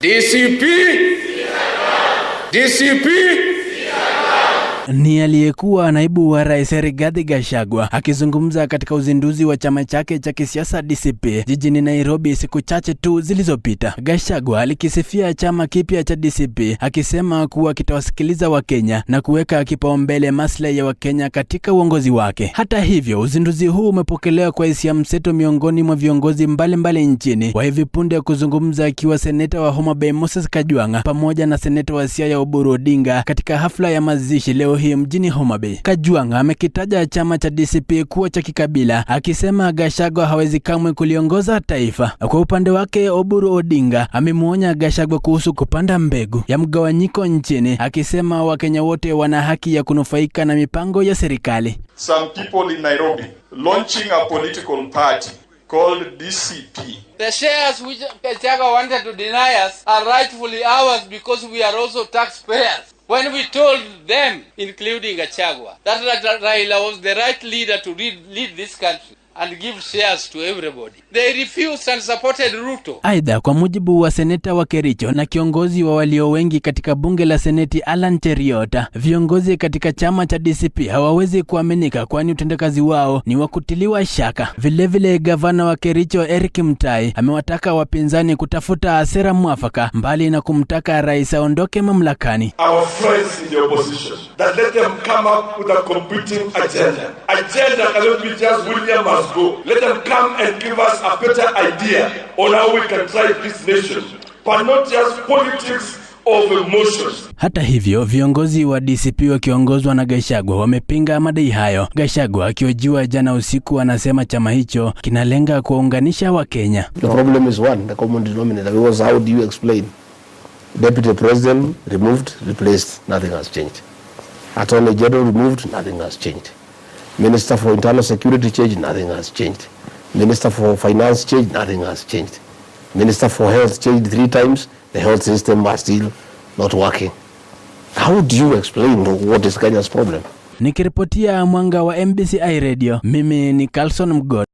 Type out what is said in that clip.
DCP ni aliyekuwa naibu wa rais Rigathi Gachagua akizungumza katika uzinduzi wa chama chake cha kisiasa DCP jijini Nairobi siku chache tu zilizopita. Gachagua alikisifia chama kipya cha DCP akisema kuwa kitawasikiliza Wakenya na kuweka kipaumbele maslahi ya Wakenya katika uongozi wake. Hata hivyo, uzinduzi huu umepokelewa kwa hisia mseto miongoni mwa viongozi mbalimbali nchini. Wa hivi punde kuzungumza akiwa seneta wa Homa Bay Moses Kajwanga pamoja na seneta wa Siaya Oburu Odinga katika hafla ya mazishi leo hii mjini Homa Bay. Kajwanga amekitaja chama cha DCP kuwa cha kikabila, akisema Gachagua hawezi kamwe kuliongoza taifa. Kwa upande wake, Oburu Odinga amemuonya Gachagua kuhusu kupanda mbegu ya mgawanyiko nchini, akisema Wakenya wote wana haki ya kunufaika na mipango ya serikali. Some people in Nairobi launching a political party called DCP. The shares which Gachagua wanted to deny us are rightfully ours because we are also taxpayers. When we told them, including Gachagua, that Raila was the right leader to lead this country and give shares to everybody, they refused and supported Ruto. Aidha, kwa mujibu wa seneta wa Kericho na kiongozi wa walio wengi katika bunge la seneti Alan Cheruiyot, viongozi katika chama cha DCP hawawezi kuaminika kwani utendakazi wao ni wa kutiliwa shaka. Vilevile, gavana wa Kericho Eric Mutai amewataka wapinzani kutafuta sera mwafaka mbali na kumtaka rais aondoke mamlakani. Our friends in the opposition, that let them come up with a competing agenda. Agenda cannot be just William must go. Let them come and give us a better idea on how we can drive this nation, but not just politics of emotions. Hata hivyo, viongozi wa DCP wakiongozwa na Gachagua wamepinga madai hayo. Gachagua akihojiwa jana usiku anasema chama hicho kinalenga kuunganisha Wakenya. The problem is one, the common denominator. Because how do you explain? Deputy President removed, replaced, nothing has changed. Attorney General removed, nothing has changed. Minister for Internal Security changed, nothing has changed. Minister for Finance changed, nothing has changed. Minister for Health changed 3 times, the health system are still not working. How do you explain what is Kenya's problem? Nikiripotia Mwanga wa MBCI Radio, mimi ni Carlson Mgot.